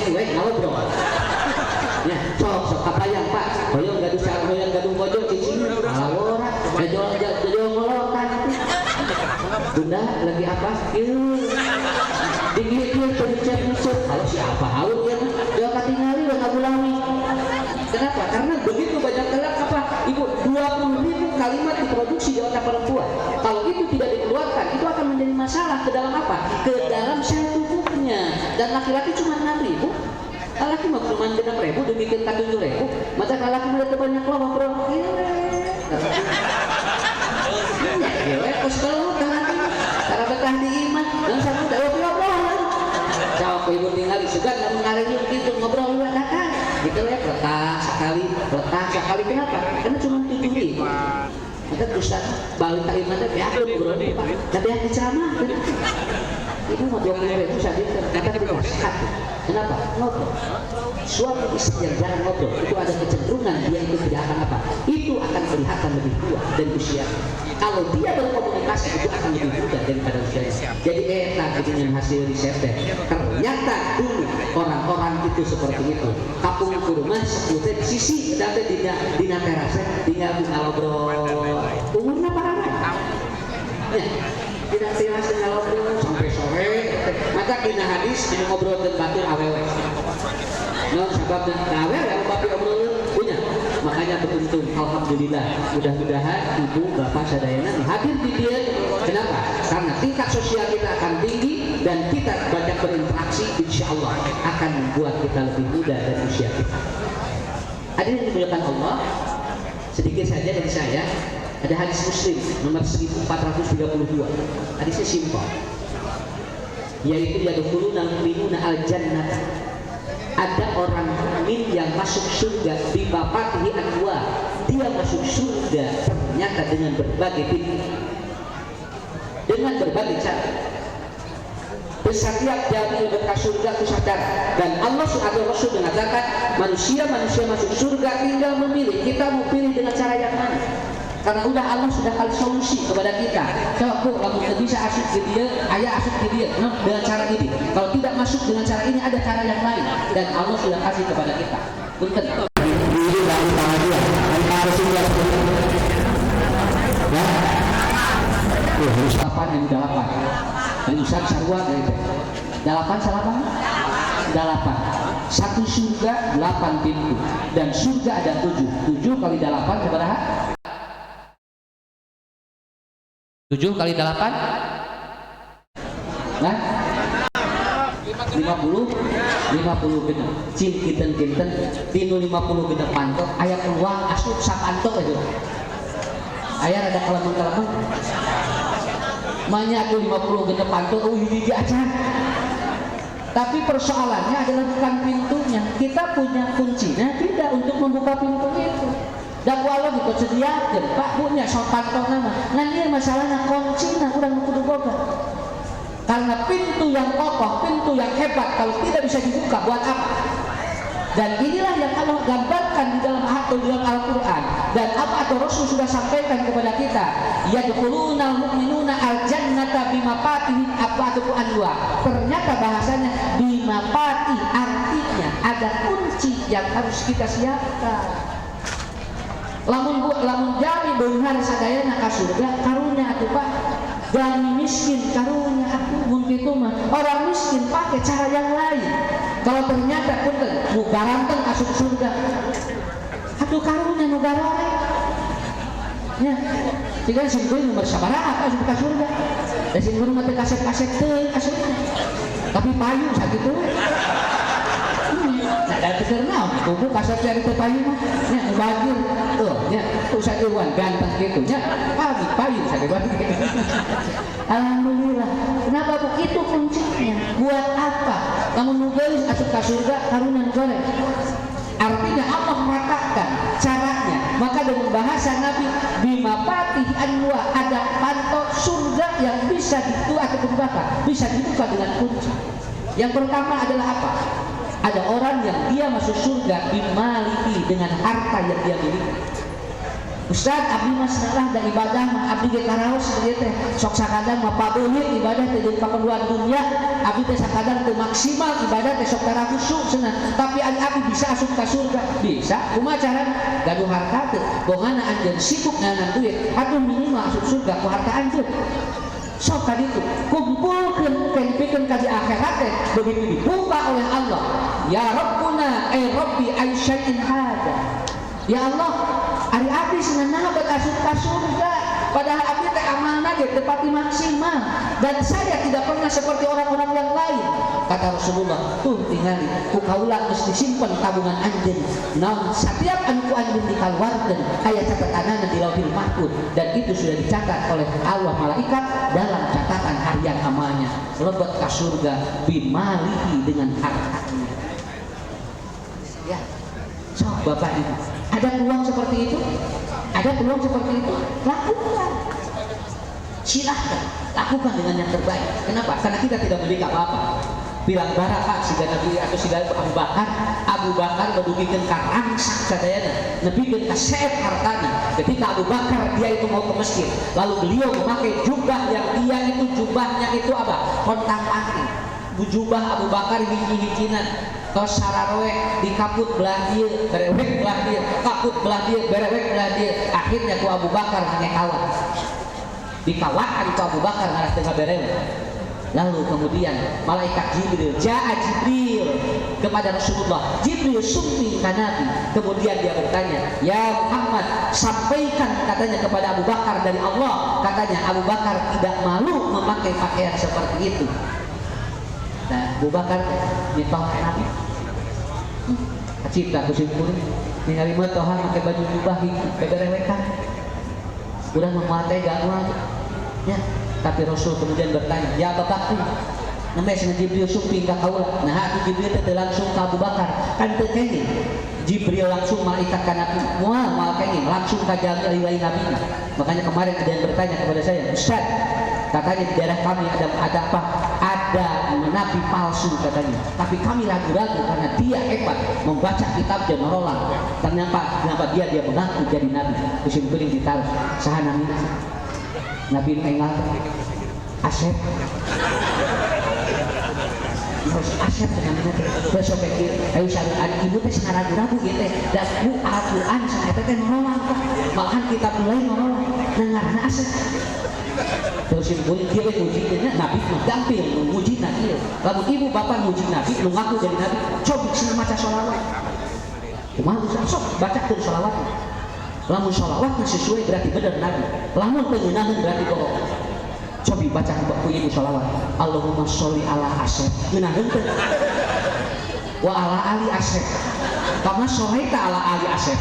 ini wae ngobrol. Ya, sok kabayang Pak, hoyong gaduh pojok cicing, alawora, jajol ngolokan. Bunda lagi apa? Dingin pencet musuh. Kalau siapa halu ya, dia katingali udah kabulami. Kenapa? Karena begitu banyak kelak apa? Ibu 20.000 kalimat diproduksi di otak perempuan. Kalau itu tidak dikeluarkan, itu akan menjadi masalah ke dalam apa? Ke dalam sel tubuhnya. Dan laki-laki cuma 6.000. Laki mah cuma 6.000 dibikin 7.000. Maka laki mah banyak loh bro. Ya, kos kalau laki cara betah di iman dan sama udah ngobrol. Jawab ibu tinggal segan dan mengarengi begitu ngobrol lu ada kan? Gitu ya, letak sekali kenapa? Karena cuma 7.000. Maka Ustaz balita imannya biar bro, tapi yang diceramah ibu mau 20.000 saja, kata tidak sehat. Kenapa? Ngobrol. Suami istri yang jarang ngobrol itu ada kecenderungan dia itu tidak akan apa? Itu akan kelihatan lebih tua dan usia. Kalau dia berkomunikasi itu akan lebih muda daripada usianya. Jadi dengan hasil risetnya ternyata dulu orang-orang itu seperti itu. Kapung kurma sebutnya di sisi data di terasnya tinggal ngobrol. Umurnya parah. Ya. Tidak terasa ngobrol sampai sore. Maka kena hadis ini ngobrol dan batur awewe. Nah, sebab dan awewe yang batur ngobrol punya. Makanya beruntung, alhamdulillah. Mudah-mudahan ibu, bapak, sadayana hadir di dia. Kenapa? Karena tingkat sosial kita akan tinggi dan kita banyak berinteraksi, insya Allah akan membuat kita lebih muda dari usia kita. Hadirin dimuliakan Allah, sedikit saja dari saya. Ada hadis Muslim nomor 1432. Hadisnya simpel, yaitu yadkhuluna mu'minuna al-jannah. Ada orang mukmin yang masuk surga bi mafatihi anwa. Dia masuk surga ternyata dengan berbagai pintu, dengan berbagai cara. Setiap jami'il berkah surga itu sadar. Dan Allah Subhanahu wa Rasul mengatakan manusia masuk surga tinggal memilih. Kita mau pilih dengan cara yang mana? Karena udah Allah sudah kasih solusi kepada kita. Coba kalau kita bisa asik di dia, ayah asik di dia, dengan cara ini. Kalau tidak masuk dengan cara ini, ada cara yang lain. Dan Allah sudah kasih kepada kita. Punten. Ini dari tangan dia. Antara surga. Ya. Harus 8 yang 8. Dan Ustaz Sarwa dari itu. 8 salapan? 8. Satu surga 8 pintu. Dan surga ada 7. 7 kali 8 berapa? 7 kali 8 nah 50 gitu cin kinten tinu 50 gitu pantok ayat uang asup sapantok itu ayat ada kalaman banyak aku 50 gitu pantok ini aja. Tapi persoalannya adalah bukan pintunya, kita punya kuncinya tidak untuk membuka pintu itu. Dan walau gitu sediakan Pak punya sopan kau nama nanti masalahnya kuncinya kurang kudu boga. Karena pintu yang kokoh, pintu yang hebat kalau tidak bisa dibuka buat apa? Dan inilah yang Allah gambarkan di dalam Al-Quran. Dan apa atau Rasul sudah sampaikan kepada kita. Yadkhulunal mu'minuna al-jannata bimafatihi abwabu anwa. Ternyata bahasanya bimafati artinya ada kunci yang harus kita siapkan. Lamun jami beunghar sadayana ka surga karunya atuh Pak. Jami miskin karunya aku mun kitu mah. Orang miskin pakai cara yang lain. Kalau ternyata punten nu garanteng asup surga. Atuh karunya nu garore. Nya, jika singgung nomor sabaraha asup ka surga. Da singgung mah teu kaset-kaset teuing asupna. Tapi payu sakitu. Ada terkenal, kubu kasar dari tepayu mah, nya bagir, nya usah iwan ganteng gitu, nya payu saya bagir. Alhamdulillah, kenapa begitu kuncinya? Buat apa? Kamu nugelis asup ka surga karunan goreng. Artinya Allah mengatakan caranya. Maka dengan bahasa Nabi bimafatihi anwa ada pantok surga yang bisa dibuka atau bisa dibuka dengan kunci. Yang pertama adalah apa? Ada orang yang dia masuk surga bimaliki dengan harta yang dia miliki. Ustaz abdi mah salah da ibadah mah abdi ge karaos ieu teh sok sakadang mah pabeulih ibadah teh jeung paperluan dunia abdi teh sakadang teu maksimal ibadah teh sok tara khusyuk cenah tapi abdi bisa asup ka surga bisa kumaha carana gaduh harta teh bongana anjeun sibuk ngangan duit atuh minimal asup surga ku harta anjeun sok ka ditu kumpulkeun pikeun ka di akhirat teh begitu dibuka oleh Allah ya rabbuna rabbi aisya'in hada ya Allah hari abdi senang buat asup ka surga padahal abdi teh amalna ge teu pati maksimal dan saya tidak pernah seperti orang-orang yang lain kata Rasulullah tuh tingali ku kaula geus disimpen tabungan anjeun naon setiap anu ku anjeun dikaluarkeun aya catatanana di Lauhil Mahfuz dan itu sudah dicatat oleh Allah malaikat dalam catatan harian amalnya lebet ka surga bimalihi dengan hartanya ya sok Bapak Ibu ada peluang seperti itu? Ada peluang seperti itu? Lakukan. Silahkan. Lakukan dengan yang terbaik. Kenapa? Karena kita tidak memiliki apa-apa. Bilang bara Pak, si Nabi atau si Abu Bakar berdugikeun ka rangsak sadayana, nepikeun ka seet hartana. Ketika Abu Bakar dia itu mau ke masjid, lalu beliau memakai jubah yang dia itu jubahnya itu apa? Kontang-panting. Jubah Abu Bakar hiji-hijinan. Tos sararoe dikaput belah dieu, berewek belah dieu, kaput belah dieu, berewek belah dieu. Akhirnya ku Abu Bakar hanya kawat. Dikawakan ku Abu Bakar ngaras teu berewek. Lalu kemudian malaikat Jibril, Ja'a Jibril kepada Rasulullah. Jibril sumping ka Nabi. Kemudian dia bertanya, "Ya Muhammad, sampaikan katanya kepada Abu Bakar dari Allah." Katanya Abu Bakar tidak malu memakai pakaian seperti itu. Nah, Abu Bakar nyetok Nabi. Cipta kusimpulan ningali mah tohan make baju jubah hiji beberewekan. Urang mah teh gangguan. Ya, tapi Rasul kemudian bertanya, "Ya Abu Bakar, nemes Jibril sumping ka kaula." Nah, atuh Jibril teh langsung ka Abu Bakar. Kan teu kenging. Jibril langsung malaikat ka Nabi. Moal kenging langsung ka jalil ilahi Nabi. Makanya kemarin ada yang bertanya kepada saya, "Ustaz, katanya di daerah kami ada apa? Ada nabi palsu katanya. Tapi kami ragu-ragu karena dia hebat membaca kitab Jamarolah. Kenapa dia mengaku jadi nabi? Kusim-kuring ditaruh. Saha namina? Nabi Engal Asep. Terus Asep namina teh. Besok pikir, ayo syariat ibu teh cenah ragu-ragu gitu teh. Dan ku Al-Qur'an cenah eta teh nolong kok. Malahan kitab mulai nolong. Nangarna Asep. Terus simpulan dia ngujinya Nabi mah gampil nguji Nabi. Lamun ibu bapak nguji Nabi lu ngaku jadi Nabi, coba cenah maca sholawat. Kumaha sok baca teu sholawat. Lamun sholawat sesuai berarti bener Nabi. Lamun teu ngeunaheun berarti bohong. Coba baca ku ibu sholawat. Allahumma sholli ala Asep. Ngeunaheun teu? Wa ala ali Asep. Karena sholaita ala ali Asep.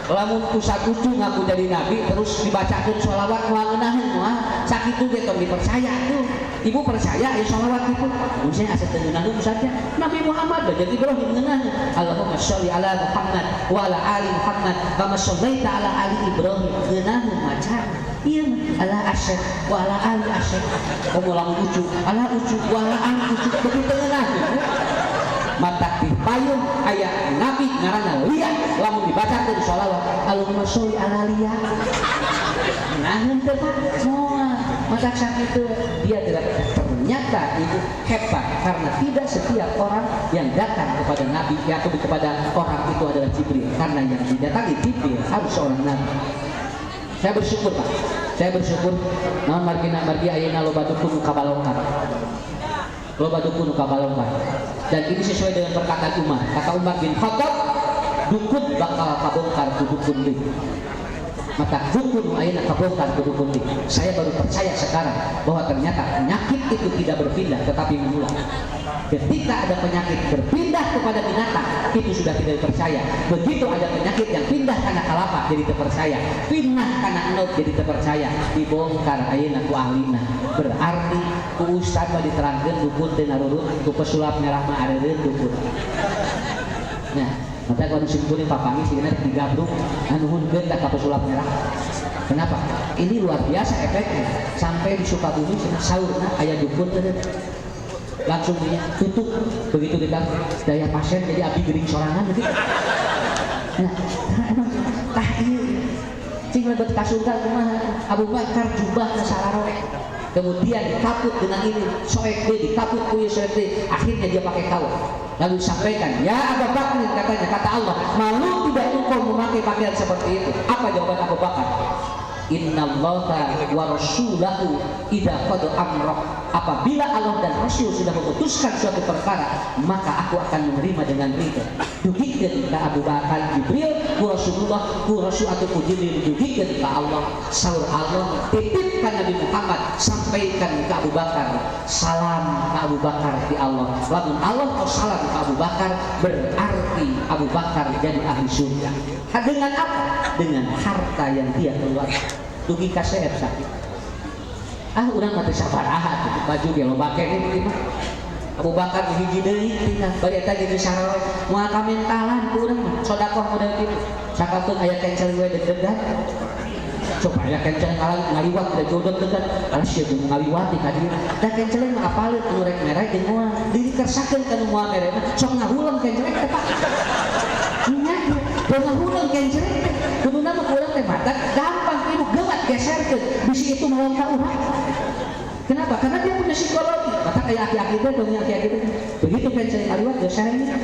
Lamun pusat kucu ngaku jadi nabi terus dibacakeun sholawat moal ngeunaheun moal sakitu ge tong dipercaya tuh. Ibu percaya ya sholawat itu. Mun saya asa teu ngeunaheun ustaznya Nabi Muhammad jadi Ibrahim ngeunaheun. Allahumma sholli ala Muhammad wa ala ali Muhammad kama shallaita ala ali Ibrahim ngeunaheun maca. Ieu ala Asy wa ala ali Asy. Komo lamun ucu ala ucu wa ala ali ucu begitu ngeunaheun. Mata di payung ayat Nabi ngaranna Lia lamun dibacakeun sholawat Allahumma sholli ala Lia. Nah henteu Pak moal mata sakitu dia ternyata itu hebat karena tidak setiap orang yang datang kepada Nabi atau kepada orang itu adalah Jibril karena yang didatangi Jibril harus seorang Nabi. Saya bersyukur Pak. Saya bersyukur naon margi ayeuna loba dukun kabalongkar. Loba dukun kabalongkar. Dan ini sesuai dengan perkataan Umar. Kata Umar bin Khattab, dukun bakal kabongkar ku dukun deui. Maka dukun ayeuna kabongkar ku dukun deui. Saya baru percaya sekarang bahwa ternyata penyakit itu tidak berpindah tetapi mengulang. Ketika ada penyakit berpindah kepada binatang, itu sudah tidak dipercaya. Begitu ada penyakit yang pindah karena kalapa jadi terpercaya, pindah karena enaut jadi terpercaya, dibongkar ayeuna ku ahlina. Berarti ku ustad mah diterangkeun dukun teu narurut, ku pesulap merah mah areureun dukun. Nah, mata kalau simpulin papangis sih nanti digabung, nuhunkeun ka pesulap merah. Kenapa? Ini luar biasa efeknya. Sampai di Sukabumi saurna aya dukun teu langsung dia tutup begitu kita daya pasien jadi abdi gering sorangan gitu. Nah, emang tah mlebet ka surga kumaha Abu Bakar jubahna sararok kemudian dikaput dengan ini soek deui dikaput ku ieu soek deui akhirnya dia pakai kawat lalu sampaikan ya Abu Bakar katanya kata Allah malu tidak engkau memakai pakaian seperti itu apa jawaban Abu Bakar innallaha wa rasulahu idza qada amra apabila Allah dan Rasul sudah memutuskan suatu perkara maka aku akan menerima dengan ridha dugikeun ka Abu Bakar Jibril ku Rasulullah ku Rasul atau ku Jibril dugikeun ka Allah saur Allah titipkan Nabi Muhammad sampaikan ke Abu Bakar salam ke Abu Bakar di Allah lamun Allah atau salam ke Abu Bakar berarti Abu Bakar jadi ahli surga dengan apa? Dengan harta yang dia keluarkan dugi kasep sakit urang mah teu sabaraha baju ge loba keneh mah Abu Bakar hiji deui tinggal bari eta jadi sareng moal kamentalan ku urang mah sedekah model kitu sakapeung aya kencel we deg-degan coba aya kencel ngaliwat da jodoh degan alas ieu jeung ngaliwati ka dieu da kencel mah apaleun anu rek mere jeung moal diri kersakeun ka nu moal mere sok ngahulang kencel teh Pak nya do ngahulang kencel kuduna mah urang teh mata gampang ibu gewat geserkeun bisi itu melontar urang kenapa? Karena dia punya psikologi mata kayak aki-aki teh dong aki-aki teh begitu kencel ngaliwat gesernya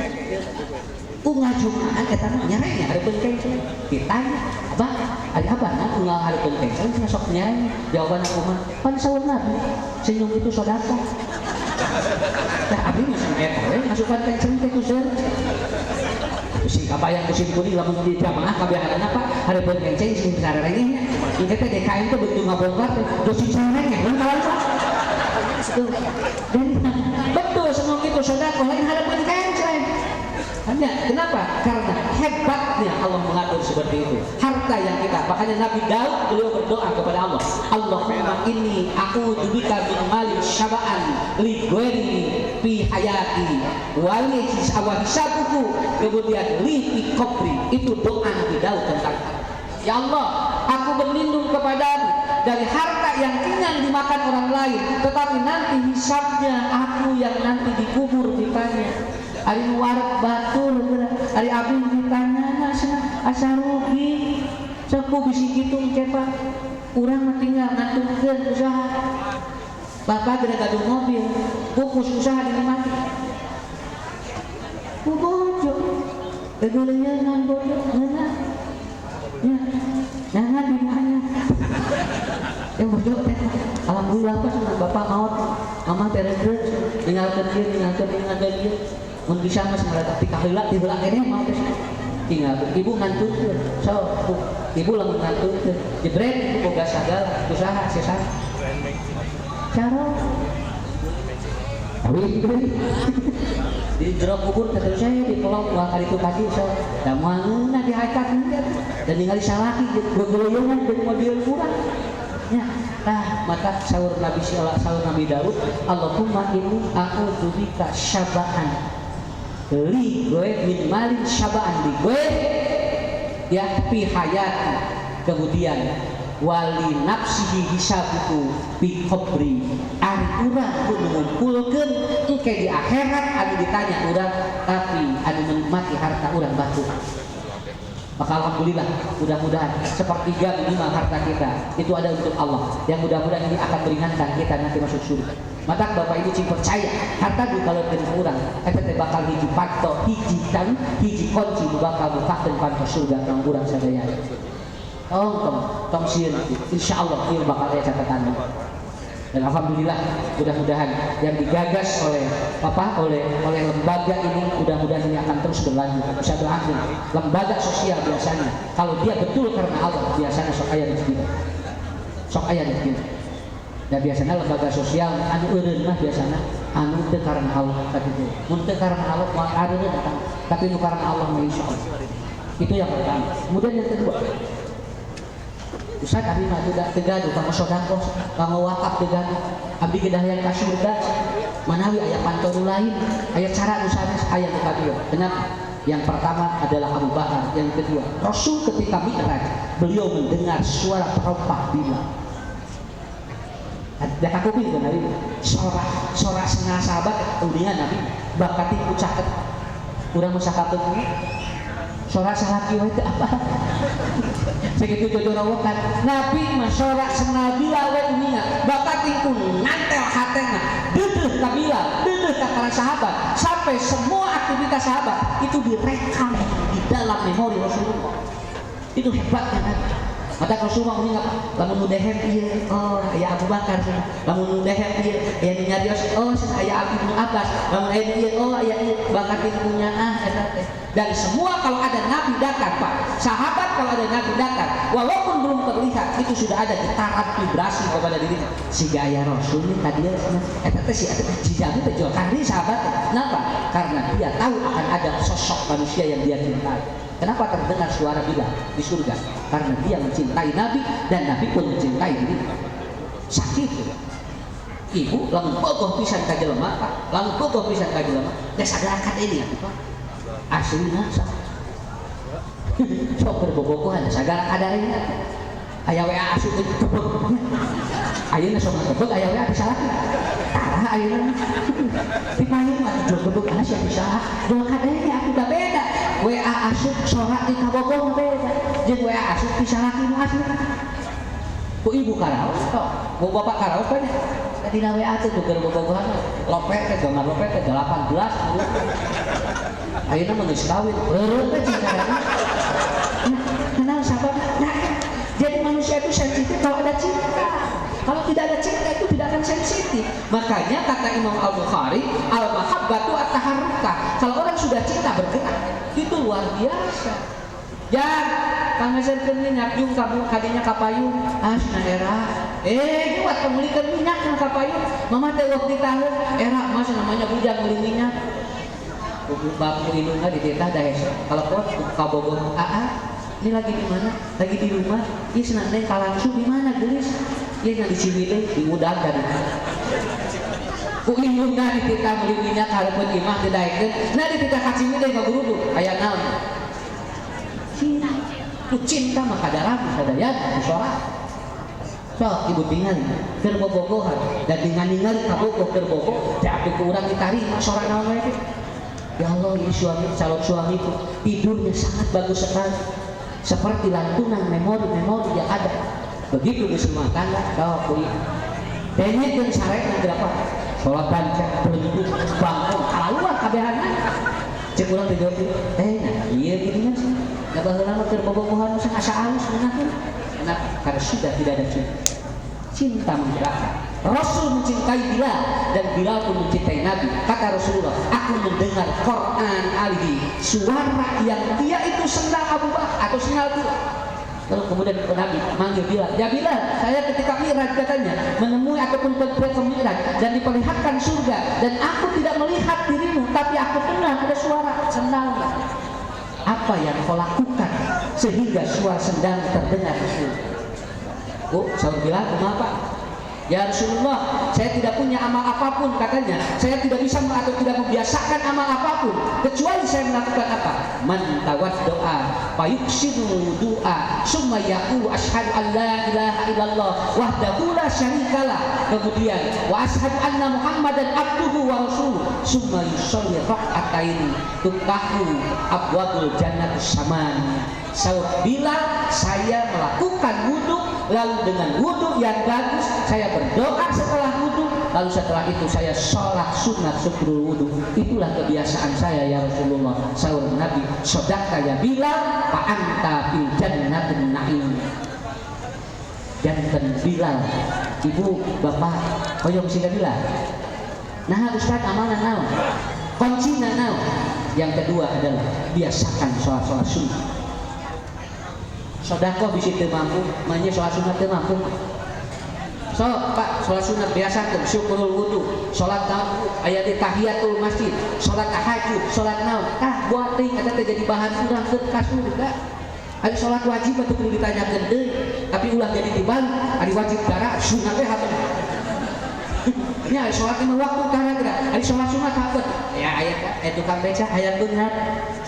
ngajumaan eta mah nyarenya hareupeun kencel ditanya abah ari abah na unggal hareupeun kencel cenah sok nyarenya jawaban aku mah pan saur Nabi senyum itu sedekah tah abdi mah sing eta we masukan kencel teh ku seur si kabayang musim kuning lamun di jamaah kabiaran apa hareupeun kencel sing sararengehnya ieu teh DKM teh betul ngabongkar teh dosi sararengeh mun kawan Pak dan betul semua itu sedekah lain hareupeun kencel hanya kenapa? Karena hebatnya Allah mengatur seperti itu harta yang kita makanya Nabi Daud beliau berdoa kepada Allah Allahumma inni a'udzu bika min mali syaba'an li ghairi fi hayati wa li hisabuku kemudian li fi qabri itu doa Nabi Daud tentang ya Allah aku berlindung kepadamu dari harta yang kenyang dimakan orang lain tetapi nanti hisabnya aku yang nanti dikubur ditanya ari warak batur ari abdi ditanya asa rugi sepuh bisi kitu engke Pak urang mah tinggal ngatungkeun usaha bapak gede gaduh mobil fokus usaha dinikmati ku bojo gegeuleungan bojo ngeunah nya jangan ditanya bojo teh alhamdulillah pas bapak maot mama tereus ninggalkeun dieu mun bisa mas mereka tikaheula tiheula keneh mau teh tinggal ibu ngantukeun so ibu lamun ngantukeun jebret boga sagala usaha sesa cara di jero kubur teh saya di pulau kali itu tadi so da moalna di hakat dan ningali salaki gegeuleungan jeung mobil kurang nya maka sahur Nabi Daud Allahumma inni a'udzu bika syaba'an li gue min malin syaba'an li gue ya fi hayati kemudian wali nafsihi hisabuku bi qabri ari urang kudu ngumpulkeun engke di akhirat anu ditanya urang tapi anu menikmati harta urang batu maka alhamdulillah mudah-mudahan sepertiga minimal harta kita itu ada untuk Allah yang mudah-mudahan ini akan meringankan kita nanti masuk surga maka Bapak Ibu cing percaya harta di kalau dengan kurang eta teh bakal hiji faktor hiji kunci bakal bukakeun pintu surga kang urang sadaya tong sieun insyaallah ieu bakal aya catatan dan alhamdulillah mudah-mudahan yang digagas oleh lembaga ini mudah-mudahan ini akan terus berlanjut bisa berlanjut lembaga sosial biasanya kalau dia betul karena Allah biasanya sok aya rezeki dan biasanya lembaga sosial anu eureun mah biasanya anu teu karena Allah tadi itu mun teu karena Allah mah eureun datang tapi nu karena Allah mah insyaallah itu yang pertama kemudian yang kedua Ustaz abdi mah tegaduh kanggo sedekah kanggo wakaf tegaduh abdi gedahayan ka surga manawi aya pantun lain aya cara nu sanes aya nu kadieu kenapa yang pertama adalah Abu Bakar yang kedua Rasul ketika Mi'raj beliau mendengar suara perompah bilang dah kakupin kan Nabi suara setengah sahabat ulingan Nabi bakati kucaket urang mah sakapeung suara salaki we teh apa segitu jodorowokan Nabi masyarakat senabila we uninga bakat tingkun ngantel hatena dedeh kabila dedeh ka para sahabat sampai semua aktivitas sahabat itu direkam di dalam memori Rasulullah. Itu hebatnya Nabi. Mata Rasulullah uninga lamun dehem ieu oh aya Abu Bakar lamun dehem ieu aya nyarios oh aya Ibnu Abbas lamun aya ieu oh aya bakat tingkunnya eta teh. Dan semua kalau ada Nabi datang Pak, sahabat kalau ada Nabi datang, walaupun belum terlihat itu sudah ada getaran vibrasi kepada dirinya. Si gaya Rasul ini tadi si Nabi terjualkan diri sahabatnya. Kenapa? Karena dia tahu akan ada sosok manusia yang dia cintai. Kenapa terdengar suara Bilal di surga? Karena dia mencintai Nabi dan Nabi pun mencintai dirinya. Sakit juga. Ibu lamun bogoh pisan ka jelema, Pak. Lamun bogoh pisan ka jelema, geus sadarakan ini Pak. Aslinya sok berbobogohan segala kadarnya aya WA asup kebek ayeuna sok kebek aya WA bisa lagi tara ayeuna dipanggil mah jual kebek ana siapa bisa jual kadarnya aku udah beda WA asup sholat di kabogoh beda jeung WA asup bisa lagi nu asli ku ibu karaos kok ku bapak karaos banyak dina WA teh tuh berbobogohan lopet teh gambar lopet teh 18 ayeuna mah geus kawin leureut teh cinta kenal sahabat nah jadi manusia itu sensitif kalau ada cinta kalau tidak ada cinta itu tidak akan sensitif makanya kata Imam Al-Bukhari al-mahabbatu at-taharruka kalau orang sudah cinta bergerak itu luar biasa jangan pangaserkeun minyak jung kamu kadinya kapayun asna era buat pemulihkan minyak yang kapayun mama teh waktu tahun era mas namanya bujang beli minyak bapak indungnya di titah dah kalau kuat kabogoh ini lagi di mana lagi di rumah ini senandeng kalangsu di mana gelis ini nggak di Ciwidey di Udang dan ku indungnya di titah beli minyak kalau pun imah didaikeun nah di titah ka Ciwidey ka Gurudu aya naon cinta maka darah sadaya disorak sok ibu tingali keur bobogohan dan ningali kabogoh keur bogoh teh atuh ku urang ditarima sorak naon we ya Allah ini suami calon suamiku tidurnya sangat bagus sekali seperti lantunan memori-memori yang ada begitu di semua tangga kau kuih denyet dan sarek berapa sholat banca berlindung bangun haluan kabehannya cek ulang tidur iya gini kan sih gak bakal lama terbobogohan usah asa alus kenapa? Karena sudah tidak ada cinta menggerakkan Rasul mencintai Bilal dan Bilal pun mencintai Nabi. Kata Rasulullah, aku mendengar Quran alihi suara yang dia itu senang Abu Bakar atau senang Bilal. Lalu kemudian Nabi manggil Bilal, ya Bilal, saya ketika Mi'raj katanya menemui ataupun ke Mi'raj dan diperlihatkan surga dan aku tidak melihat dirimu, tapi aku dengar ada suara sendal. Apa yang kau lakukan sehingga suara sendal terdengar di surga? Oh, saya bilang, kenapa? Ya Rasulullah, saya tidak punya amal apapun katanya. Saya tidak bisa atau tidak membiasakan amal apapun kecuali saya melakukan apa? Man tawaddoa fayuksiru wudu'a summa yaqulu asyhadu an la ilaha illallah wahdahu la syarikalah. Kemudian wa asyhadu anna Muhammadan abduhu wa rasuluh summa yusolli rak'ataini tuqahu abwabul jannatus saman. Saud bilang saya melakukan wudu lalu dengan wudu yang bagus saya berdoa setelah wudu lalu setelah itu saya sholat sunat syukrul wudu. Itulah kebiasaan saya ya Rasulullah. Saud Nabi sodaka ya Bilal fa anta fil jannatin na'im. Jantan Bilal ibu bapak hoyong sila Bilal nah Ustaz amanah naon kuncina naon. Yang kedua adalah biasakan sholat sunnah. Sodako bisa mampu, makanya sholat sunat mampu. So Pak, sholat sunat biasa kan, syukurul wudu, sholat tahu, ayat tahiyatul masjid, sholat tahajud, sholat naum. Buat ting, ada jadi bahan kurang terkasu juga. Ada sholat wajib atau perlu ditanyakan deh, tapi ulah jadi timbal, ada wajib darah, sunatnya apa? Ya, sholat lima waktu karena tidak, ada sholat sunat apa? Ya ayat, itu kan baca ayat benar.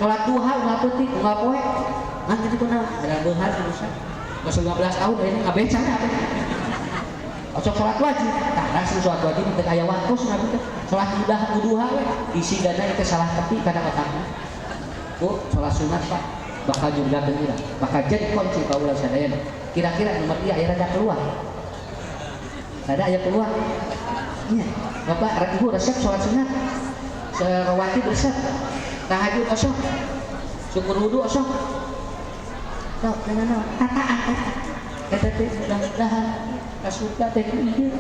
Sholat duha nggak penting, nggak poek. Mana itu pernah ada behar bisa masuk 15 tahun ini nggak beca apa? Osok sholat wajib, tak rasa sholat wajib untuk ayat waktu nabi itu sholat duha isi dana itu salah tepi kadang otaknya. Oh sholat sunat Pak, bakal juga bener, bakal jadi kunci kaula sadayana. Kira-kira nomor dia aya rada keluar. Rada aya keluar. Iya, Bapak Ibu resep sholat sunat. Rawatib resep. Tahajud osok. Syukur wudu osok. Tau, tataan. Eta teh mudah-mudahan kasuka teh ieu.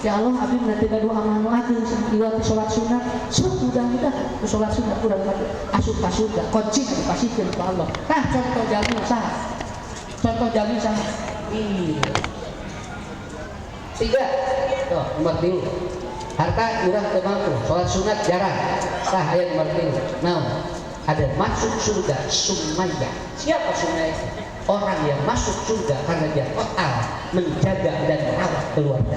Ya Allah, abdi nanti doa manu ageung iwati sholat sunat. Sok mudah-mudahan sholat sunat urang asup ka surga. Kunci dipasikeun ku Allah. Tah contoh jalmi saha? Contoh jalmi saha? Iya. 3. Tuh, nomor 3. Harta urang teu mampu, sholat sunat jarang. Tah aya nomor 3. Naon? Ada masuk surga Sumayyah. Siapa Sumayyah? Orang yang masuk surga karena dia total menjaga dan merawat keluarga.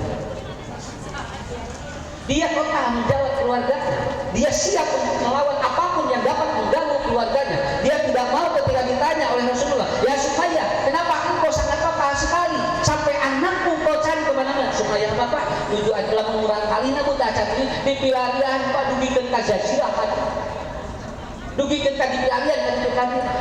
Dia total menjaga keluarganya. Dia siap untuk melawan apapun yang dapat mengganggu keluarganya. Dia tidak mau ketika ditanya oleh Rasulullah, ya Sumayyah, kenapa engkau sangat total sekali sampai anakku kau cari kemana-mana? Sumayyah bapak, tujuh adalah mengurang kalina buta cari di pilarian pak dugikeun ka jazirah pak. Dugikeun ka di pilarian kan itu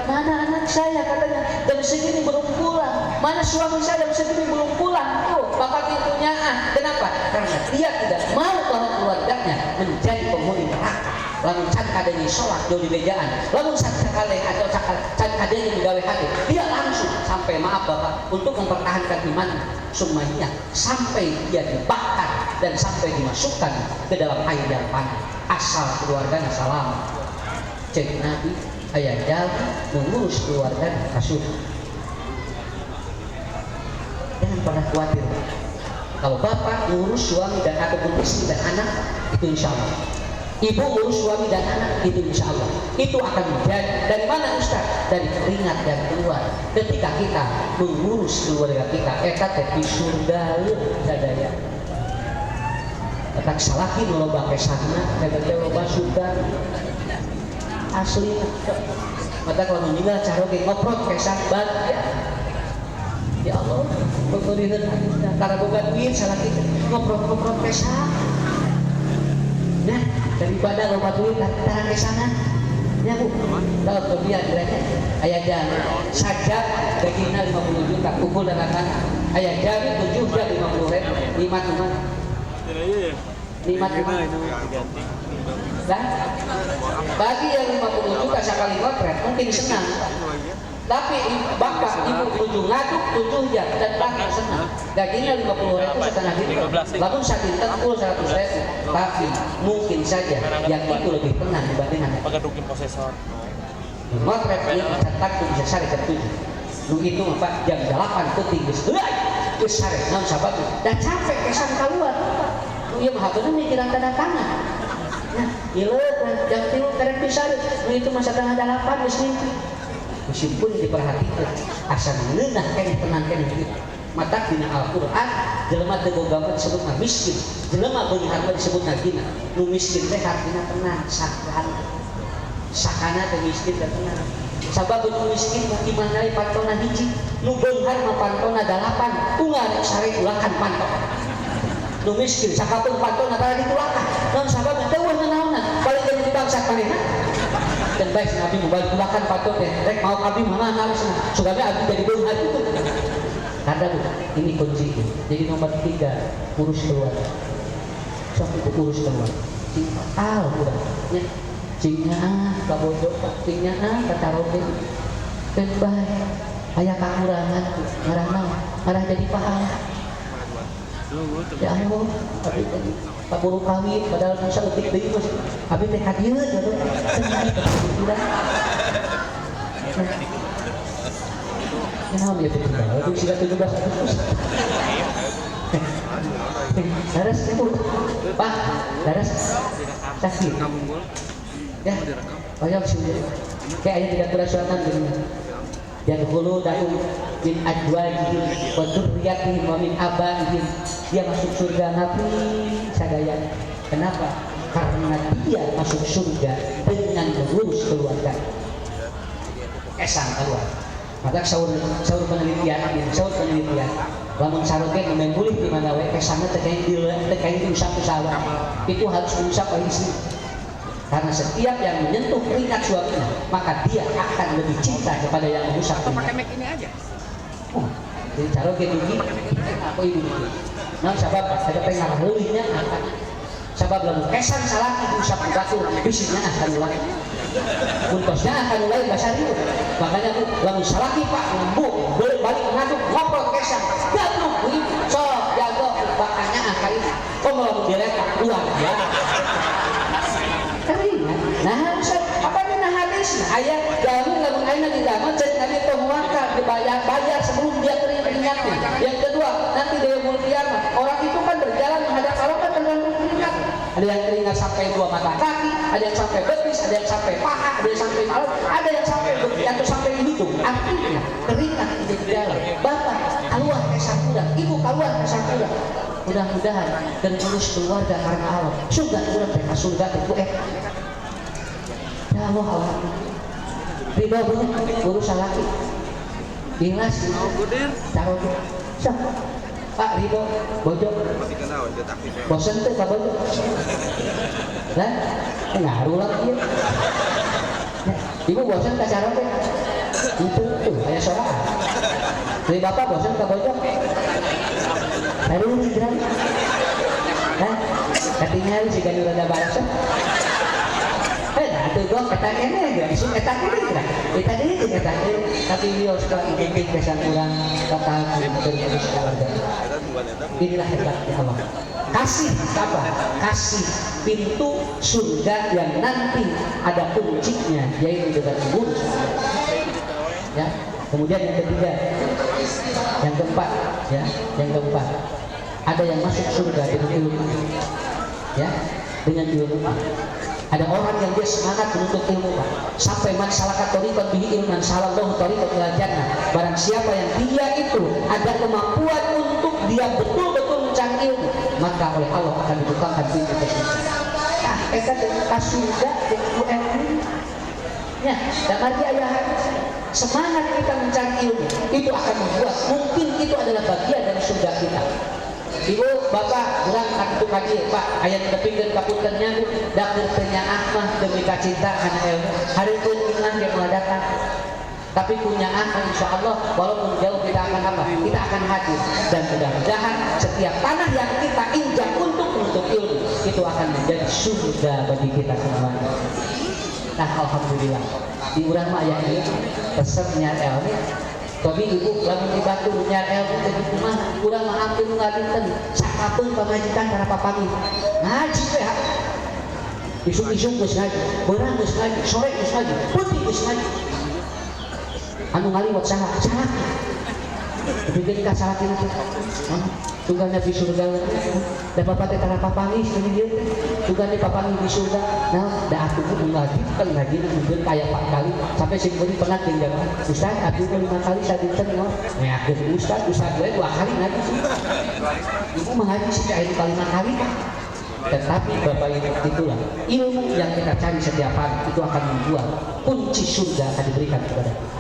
mana anak saya katanya jam segini belum pulang. Mana suami saya jam segini belum pulang. Tuh, bapak pintunya kenapa? Karena dia tidak mau bahwa keluarganya menjadi penghuni neraka. Lamun can kadenya sholat jauh di bejaan, lamun sakale atau can kadenya digawe hati, dia langsung sampai maaf bapak untuk mempertahankan iman Sumayyah sampai dia dibakar dan sampai dimasukkan ke dalam air yang panas asal keluarganya selamat. Cek Nabi ayah jalan mengurus keluarga kasut. Jangan pernah khawatir. Kalau bapak ngurus suami dan ataupun istri dan anak, itu insya Allah. Ibu ngurus suami dan anak, itu insya Allah. Itu akan menjadi dari mana Ustaz? Dari keringat dan keluar. Ketika kita mengurus keluarga kita, eta di surga sadaya. Tak salahin loba kesana, eta loba surga. Asli mata kalau meninggal cara ngoprot kesan banget ya Allah pemberian karena boga duit salah kita ngoprot kesan nah daripada loba duit tahan kesanan ya bu kalau kemudian ayah jalan saja dagingnya 50 juta pukul dengan anak ayah jalan 7 jam 50 ribu 5 dan bagi yang 50 juta sekali ngotret mungkin senang, tapi bapak ibu ujung ngaduk 7 jam dan bapak senang gajinya 50 ribu setengah juta lalu sakit tempul 100 ribu, tapi mungkin saja yang itu lebih tenang dibandingkan ngotret ini mencetak bisa sari jam 7 lu itu apa jam 8 penting terus sari non sahabat dan capek kesan keluar iya mah bener mikiran tanda tangan. Nah, gila jam 3 karek pisan itu masa tengah 8 geus mimpi. Meskipun diperhatikan asa ngeunah keneh tenang keneh gitu. Mata dina Al-Qur'an jelema teu boga disebutna miskin, jelema beunghar harta disebutna gina. Nu miskin teh artina tenang, sakana teh miskin teh tenang. Sabab nu miskin mah gimana we pantona hiji, nu beunghar mah pantona 8, unggal sare ulakan panton. Nu miskin sakapeung pantona tara ditulakan. Naon sabab teu naonan balik jadi bangsa panena. Dan baik Nabi membalik tulakan panton teh rek mau abdi mana harusna. Sugana abdi jadi beunghar itu. Kada bu, ini kunci. Jadi nomor 3 urus keluarga. Sok itu urus keluarga. Cinta udah nya. Cingnya kabodo, cingnya kataroge. Dan baik aya kakurangan ngaranna ngarah jadi pahala. Ya Allah, abdi tadi tak buru kawin, padahal bisa letik deui mas. Abdi teh ka dieu jodoh. Kenapa ya betul? Itu sudah 17 Agustus. Daras itu, Pak, daras sakit. Ya, banyak sih. Kayak ayat 36 gini. Dan hulu daun bin ajwajihim wa dzurriyyatihim wa min abaihim. Dia masuk surga nabi sadaya. Kenapa? Karena dia masuk surga dengan mengurus keluarga. Kesan keluar. Maka saur penelitian, lamun saroge memulih di mana we kesana terkait diusap usaha itu harus diusap oleh istri. Karena setiap yang menyentuh keringat suaminya, maka dia akan lebih cinta kepada yang merusak keringat. Pakai mic ini aja. Oh, jadi cara kayak gini, aku ibu itu. Nah, sabab ada pengarah leuwihnya akan. Sabab lamun kesan salaki diusap ku batur, bisinya akan mulai. Puntosnya akan mulai basari. Makanya aku lamun salaki Pak ngembuk, balik ngaduk ngobrol kesan. Gaduh, sok jago bakanya akan itu. Kok lamun direka keluar ya. Nah, apa nih hadis? Ayat jamin lamun ayeuna di dalam cek nabi penguaka dibayar sebelum dia keringatnya. Yang kedua, nanti di yaumul kiamat orang itu kan berjalan menghadap Allah kan tergantung keringat. Ada yang keringat sampai 2 mata kaki, ada yang sampai betis, ada yang sampai paha, ada yang sampai malam, ada yang sampai atau sampai hidung. Artinya keringat di jalan. Bapak keluar ke sakuda, ibu keluar ke sakuda. Mudah-mudahan dan urus keluarga karena Allah. Sudah urang teh surga teh ya Allah alhamdulillah. Ridho punya urus laki. Ikhlas taruh. Pak Ridho bojo. Bosan teh ka bojo. Lah, ngaruh lah ieu. Ibu bosan ka cara teh. Itu tuh aya soal. Dari bapak bosan ka bojo. Baru hijrah. Hah? Katanya si gani rada barasan. Nah, itu gua kata kene aja, isu kata kene lah. Kita ini kata kene, tapi dia suka ingin kesan kurang total terus keluarga. Inilah hebatnya Allah. Kasih apa? Kasih pintu surga yang nanti ada kuncinya, yaitu dengan ngurus. Ya. Kemudian yang ketiga, yang keempat, ya, yang keempat, ada yang masuk surga dengan ilmu, ya, dengan ilmu. Ada orang yang dia semangat menuntut ilmu, Pak. Sampai man salaka tariqan bihi ilman salallahu tariqan ilal jannah. Barang siapa yang dia itu ada kemampuan untuk dia betul-betul mencari ilmu, maka oleh Allah akan dibukakan pintu tersebut. Nah, eta ka surga ku ilmu. Ya, dan arti ayah semangat kita mencari ilmu itu akan membuat mungkin itu adalah bagian dari surga kita. Ibu, bapak, kurang kartu kaki, Pak. Ayat kepingin kapuntennya, dakir penyaah mah demi kacinta karena ilmu. Hari pun ingat dia mengadakan. Tapi punya insya Allah, walaupun jauh kita akan apa? Kita akan hadir. Dan mudah-mudahan setiap tanah yang kita injak untuk menuntut ilmu itu akan menjadi surga bagi kita semuanya. Nah, alhamdulillah. Di urang mah ayat ini pesannya ilmu. Tapi ibu lamun dibantu nyar ilmu teh di rumah urang mah hampir ngadinten sakapeung pamajikan para papami ngaji teh isuk-isuk geus ngaji beurang geus ngaji sore geus ngaji putih geus ngaji anu ngaliwat saha bikin ka salah kieu tunggalna di surga da bapak teh kana papangis ini dia tunggalna papangis di surga nah da atuh ngaji kan ngaji mungkin kayak 4 kali sampai sing beri pernah tinggal Ustaz atuh 5 kali sadinten no ngakeun Ustaz we 2 kali ngaji ibu mengaji sih kayak 5 kali tetapi bapak itulah ilmu yang kita cari setiap hari itu akan membuat kunci surga akan diberikan kepada kita.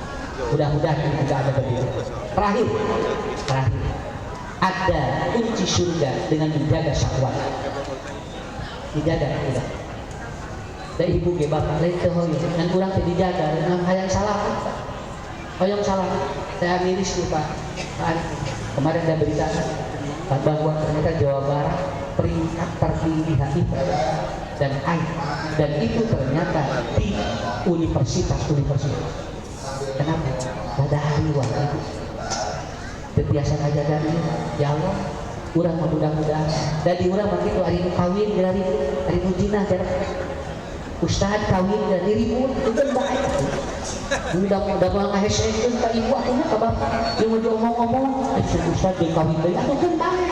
Mudah-mudahan ini juga ada begitu. Terakhir ada kunci surga dengan menjaga syahwat. Dijaga tidak. Dari ibu ke bapak lain teh hoyong dan kurang teh dijaga dengan hayang salah. Hoyong salah. Saya miris nih Pak. Kemarin ada berita bahwa ternyata Jawa Barat peringkat tertinggi HI dan AIDS dan itu ternyata di universitas. Kenapa? Pada hari waktu biasa aja dari ya Allah urang mudah-mudahan dari urang begitu hari ini kawin dari hari mujinah jarak Ustad kawin dari ribut itu kan baik mudah-mudahan ngahesekeun ka ibu atuh ka bapak yang mau ngomong Ustad di kawin deui atuh kan baik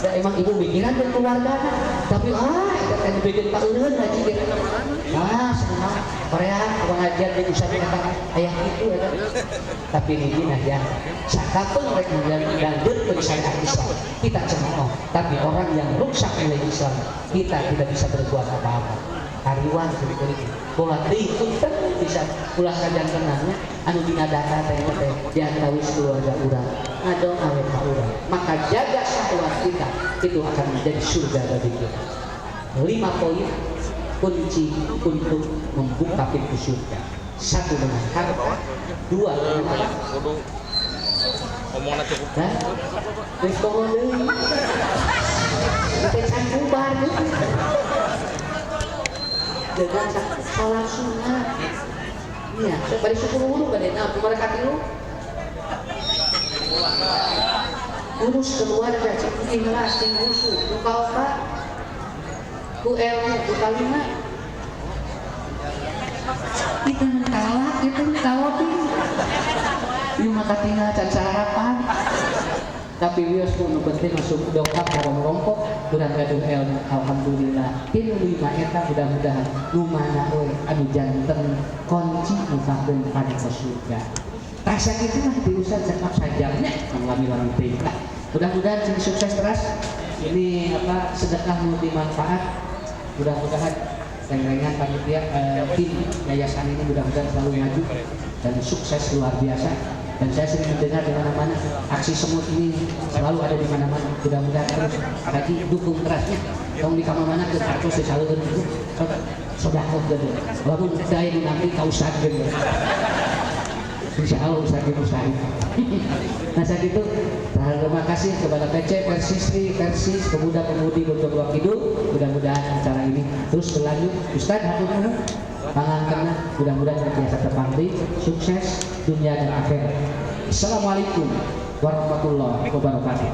ya emang ibu mikiran ke keluarga tapi itu kan bikin tak ulun ngaji gitu senang Korea pengajian di Ustad kata ayah itu ya tapi ini ya sakapeung rek nganggur ke syariat Islam kita cemooh tapi orang yang rusak oleh Islam kita tidak bisa berbuat apa-apa hariwan seperti itu bola deui punten bisa ulah kajian tenangnya anu dina data teh diantawis keluarga urang ngadong awet ka urang maka jaga syahwat kita itu akan menjadi surga bagi kita 5 poin kunci untuk membuka pintu surga. 1 dengan harta, 2 dengan apa? Ngomongnya cukup. Wis komo deui. Kita can bubar gitu. Dengan salat sunat. Iya, saya bari syukur dulu pada nah mereka dulu. Urus keluarga cek ikhlas sing usul ku kaoka ku ilmu ku kalima kita mentalak kita mentawati ieu mah katingal can sarapan tapi wios nu penting masuk dongkap rompok urang gaduh ilmu alhamdulillah tinu 5 eta mudah-mudahan nu mana we anu janten kunci musakeun kana surga rasa gitu lah diusah cekap sajamnya ngalami teh mudah-mudahan sing sukses terus ini apa sedekah multi manfaat mudah-mudahan rengan panitia tim yayasan ini mudah-mudahan selalu maju dan sukses luar biasa dan saya sering mendengar di mana-mana aksi semut ini selalu ada di mana-mana mudah-mudahan terus lagi dukung kerasnya tong di kamar-mana ke kartos disalurkeun itu sedekah gede lamun daya nanti kausakeun insya Allah Ustaz Musaid. Nah saat itu terima kasih kepada PC, Persisri, Persis, pemuda-pemudi Guntur Wakidul. Mudah-mudahan acara ini terus berlanjut. Ustaz hatur nuhun pangantenna mudah-mudahan biasa terpangdi sukses dunia dan akhirat. Assalamualaikum warahmatullahi wabarakatuh.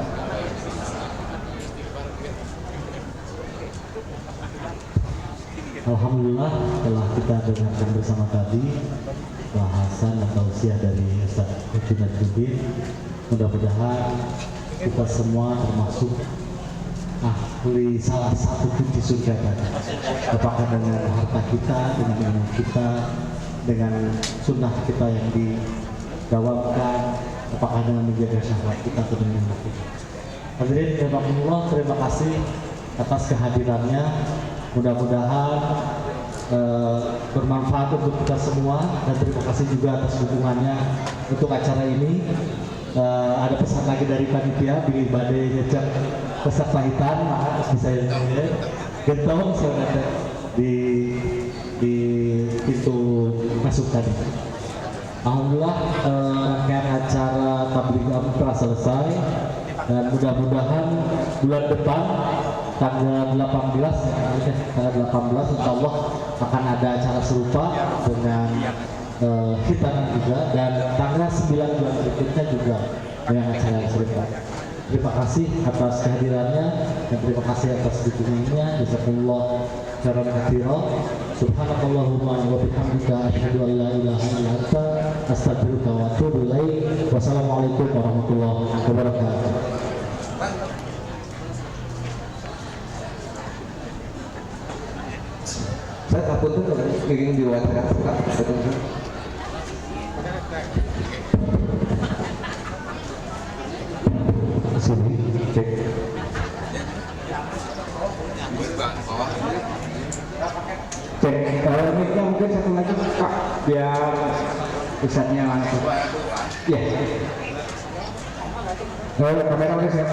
Alhamdulillah telah kita dengarkan bersama tadi bahasan dan tausiah dari Ustaz Junaid Jubir. Mudah-mudahan kita semua termasuk ahli salah satu kunci surga tadi. Apakah dengan harta kita, dengan ilmu kita, dengan sunnah kita yang didawamkan, apakah dengan menjaga syahwat kita atau dengan ilmu kita. Hadirin terima kasih atas kehadirannya. Mudah-mudahan bermanfaat untuk kita semua dan terima kasih juga atas dukungannya untuk acara ini. Ada pesan lagi dari panitia bila badai ngejak pesak pahitan maka bisa gentong sebenarnya di pintu masuk tadi. Alhamdulillah rangkaian acara tabligh telah selesai dan mudah-mudahan bulan depan tanggal 18 insya Allah akan ada acara serupa dengan khitanan juga dan tanggal 9 bulan berikutnya juga dengan acara yang serupa. Terima kasih atas kehadirannya dan terima kasih atas dukungannya. Jazakumullah khairan katsiran. Subhanakallahumma wa bihamdika asyhadu an la ilaha illa anta astaghfiruka wa atubu ilaik. Wassalamualaikum warahmatullahi wabarakatuh. Saya takut tuh ingin diwawancara Sini cek. Cek, miknya mungkin satu lagi Pak, biar pusatnya langsung. Ya. Kamera udah siap.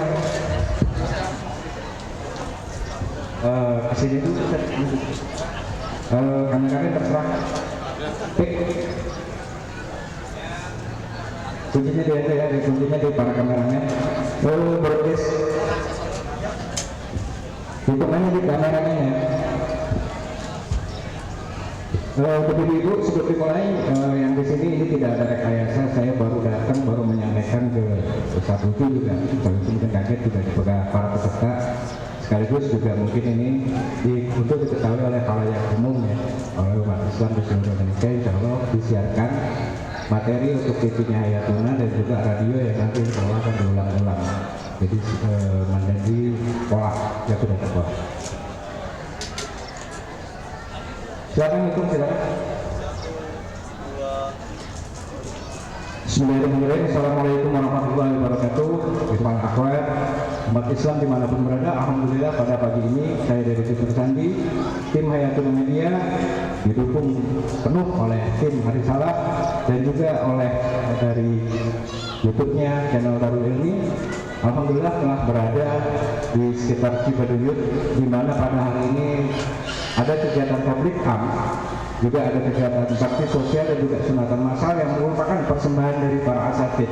Kesini dulu. Kameranya terserah. Kuncinya di itu ya, kuncinya di para kameranya. Broadcast. Hitungannya di kameranya ya. Untuk ibu sebelum dimulai yang di sini ini tidak ada rekayasa. Saya baru datang, baru menyampaikan ke Ustaz Lutfi juga. Mungkin kaget juga kepada para peserta. Sekaligus juga mungkin ini untuk diketahui oleh khalayak umum ya, oleh umat Islam di seluruh Indonesia. Insya Allah disiarkan materi untuk TV-nya Hayatuna dan juga radio yang nanti insya Allah akan diulang-ulang. Jadi menjadi pola yang sudah terbuat. Silakan hitung, silakan. Bismillahirrahmanirrahim. Assalamualaikum warahmatullahi wabarakatuh. Ikhwan akhwat umat Islam dimanapun berada, alhamdulillah pada pagi ini saya dari Twitter Sandi, tim Hayatuna Media didukung penuh oleh tim Hari Salaf dan juga oleh dari YouTube-nya channel Darul Ilmi Alhamdulillah telah berada di sekitar Cibaduyut, di mana pada hari ini ada kegiatan tablik juga ada kegiatan bakti sosial dan juga sunatan massal yang merupakan persembahan dari para asatid.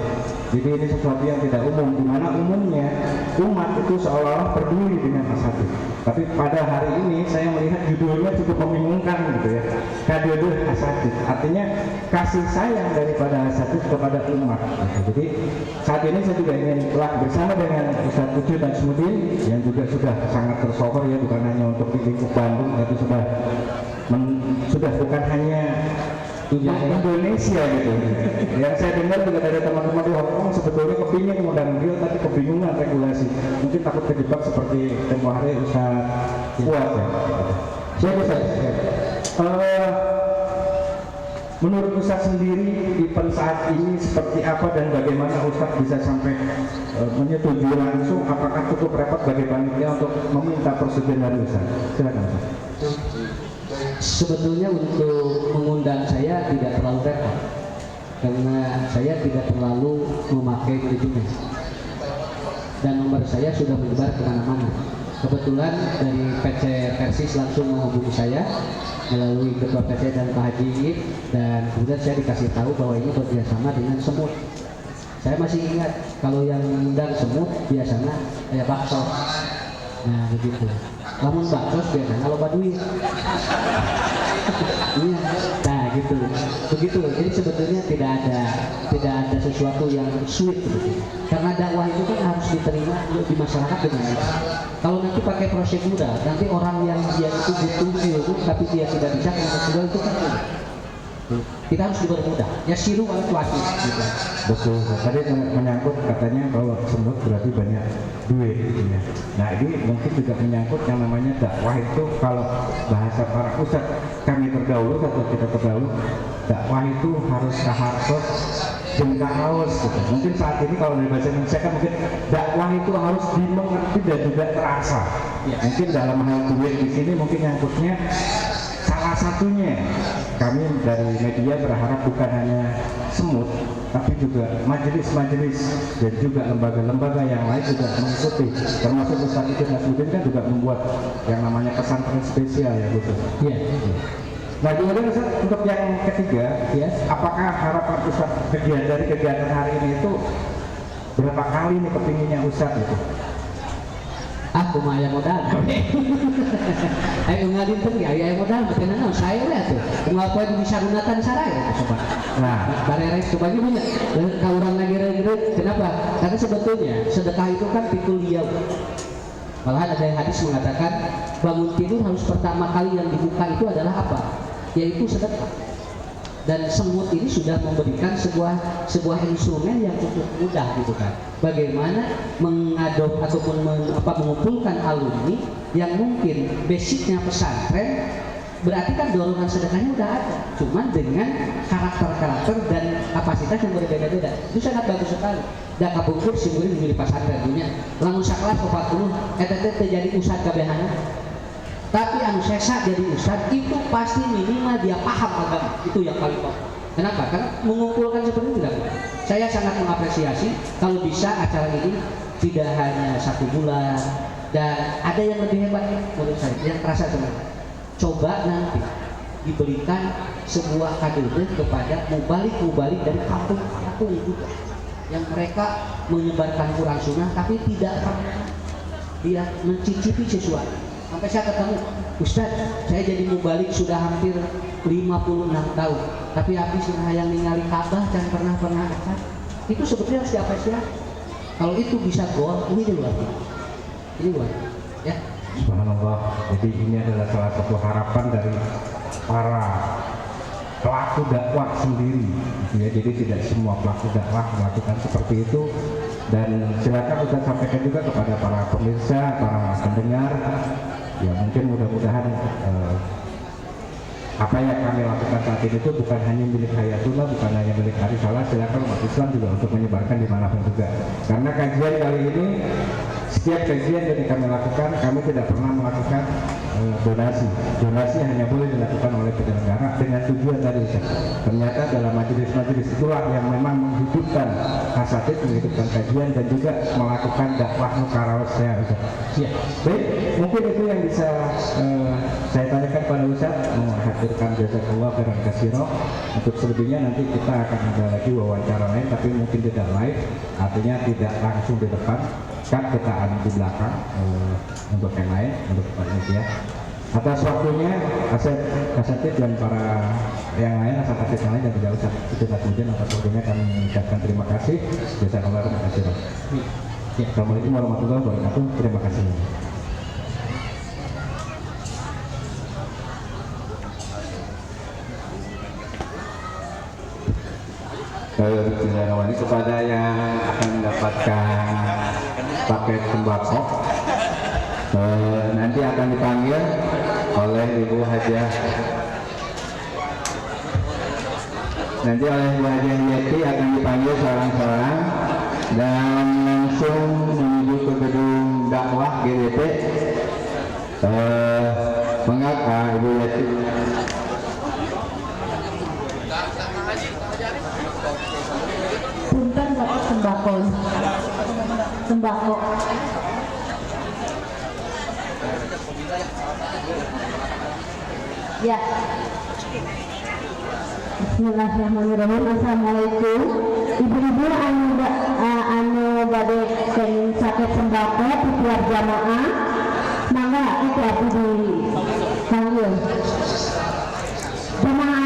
Jadi ini sesuatu yang tidak umum, di mana umumnya umat itu seolah-olah peduli dengan asatid. Tapi pada hari ini saya melihat judulnya cukup membingungkan gitu ya. Kadede asatid, artinya kasih sayang daripada asatid kepada umat. Gitu. Jadi saat ini saya juga ingin bersama dengan Ustadz Ucu Najmudin yang juga sudah sangat tersohor ya, bukan hanya untuk di lingkup Bandung, tapi sudah bukan hanya Indonesia gitu. Yang saya dengar juga dari teman-teman di Hong Kong sebetulnya kepingin modern dia tapi kebingungan regulasi. Mungkin takut terjebak seperti tempoh hari Ustaz Fuad ya. Siapa menurut Ustaz sendiri event saat ini seperti apa dan bagaimana Ustaz bisa sampai menyetujui langsung, apakah cukup repot bagi panitia untuk meminta persetujuan dari Ustaz? Silakan Ustaz. Sebetulnya untuk mengundang saya tidak terlalu repot karena saya tidak terlalu memakai manajemen dan nomor saya sudah menyebar kemana-mana. Kebetulan dari PC Persis langsung menghubungi saya melalui Ketua PC dan Pak Haji Iib, dan kemudian saya dikasih tahu bahwa ini bekerjasama dengan Semut. Saya masih ingat kalau yang mengundang Semut biasanya kayak bakso. Nah begitu. Namun bakso biasanya loba duit. Iya, nah gitu, begitu. Jadi sebetulnya tidak ada sesuatu yang sulit begitu. Karena dakwah itu kan harus diterima di masyarakat dengan baik. Kalau nanti pakai prosedural, nanti orang yang dia itu butuh ilmu tapi dia tidak bisa dengan prosedural itu kan sulit. Kita harus dipermudah. Ya siru kalau kuasi. Gitu. Betul. Tadi menyangkut katanya bahwa Semut berarti banyak duit. Gitu ya. Nah ini mungkin juga menyangkut yang namanya dakwah itu, kalau bahasa para ustadz kami terdahulu atau kita terdahulu, dakwah itu harus kaharsos jengkar haus gitu. Mungkin saat ini kalau dari bahasa Indonesia kan mungkin dakwah itu harus dimengerti dan juga terasa. Ya. Mungkin dalam hal duit di sini mungkin nyangkutnya salah satunya kami dari media berharap bukan hanya Semut tapi juga majelis-majelis dan juga lembaga-lembaga yang lain juga mengikuti, termasuk Ustaz Ucu Najmudin kan juga membuat yang namanya pesantren spesial ya gitu. Iya. Nah kemudian Ustaz, untuk yang ketiga, ya, apakah harapan Ustaz dari kegiatan hari ini itu berapa kali nih kepinginnya Ustaz itu? Aku mah aya modal. Ayo ngadinten ya, aya modal beuteun naon saya lihat tuh. Moal poe bisa gunakan saraya coba. Nah, bareres coba ge punya. Ka urang lagi reureuh. Kenapa? Karena sebetulnya sedekah itu kan pikul liau. Malahan ada yang hadis mengatakan bangun tidur harus pertama kali yang dibuka itu adalah apa? Yaitu sedekah. Dan Semut ini sudah memberikan sebuah instrumen yang cukup mudah gitu kan. Bagaimana mengadop ataupun mengumpulkan alumni yang mungkin basicnya pesantren, berarti kan dorongan sedekahnya udah ada, cuman dengan karakter-karakter dan kapasitas yang berbeda-beda. Itu sangat bagus sekali. Da kapungkur si murid di pesantren dunia, lamun sakelas 40 eta teh terjadi ustad kabehana. Tapi anu sesa jadi ustad itu pasti minimal dia paham agama, itu yang paling pokok. Kenapa? Karena mengumpulkan seperti itu tidak. Saya sangat mengapresiasi kalau bisa acara ini tidak hanya 1 bulan, dan ada yang lebih hebat menurut saya yang terasa sebenarnya. Coba nanti diberikan sebuah kado kepada mubalik dari kampung-kampung juga yang mereka menyebarkan Quran Sunnah tapi tidak pernah dia mencicipi sesuatu. Sampai saya ketemu, Ustaz, saya jadi mubalik sudah hampir 56 tahun, tapi habis yang ningali Ka'bah dan pernah akan. Itu sebetulnya harus diapresiasi. Kalau itu bisa gol, ini luar biasa. Ini luar biasa. Ya. Subhanallah. Jadi ini adalah salah satu harapan dari para pelaku dakwah sendiri. Ya, jadi tidak semua pelaku dakwah melakukan seperti itu. Dan silakan kita sampaikan juga kepada para pemirsa, para pendengar. Ya mungkin mudah-mudahan apa yang kami lakukan saat ini itu bukan hanya milik Hayatullah, bukan hanya milik Arisalah, silakan umat Islam juga untuk menyebarkan dimanapun juga. Karena kajian kali ini, setiap kajian yang kami lakukan, kami tidak pernah melakukan donasi. Donasi hanya boleh dilakukan oleh penyelenggara dengan tujuan dari Ustaz. Ternyata dalam majelis-majelis itulah yang memang menghidupkan asatid, menghidupkan kajian dan juga melakukan dakwah mukarawat saya Ustaz. Ya. Baik, mungkin itu yang bisa saya tanyakan pada Ustaz, menghadirkan jazakallah khairan katsira. Untuk selebihnya nanti kita akan ada lagi wawancara lain, tapi mungkin tidak live, artinya tidak langsung di depan, kan kita ada di belakang untuk yang lain, untuk Pak Media. Atas waktunya asatid dan para yang lain, asatid yang lain dan tidak usah itu kemudian atas waktunya kami mengucapkan terima kasih. Jazakallah khairan katsira. Ya, Assalamualaikum warahmatullahi wabarakatuh. Terima kasih. Bismillahirrahmanirrahim. Kepada yang akan mendapatkan paket sembako, nanti akan dipanggil oleh Ibu Hajiah. Nanti oleh Ibu Hajiah Yeti akan dipanggil seorang-seorang dan langsung menuju ke gedung dakwah GDP. Mengapa Ibu Yeti? Punten dapat sembako. Ya. Bismillahirrahmanirrahim. Assalamualaikum. Ibu-ibu anu bade kenging sakit sembako pituar jamaah, mangga itu aku dipanggil. Jamaah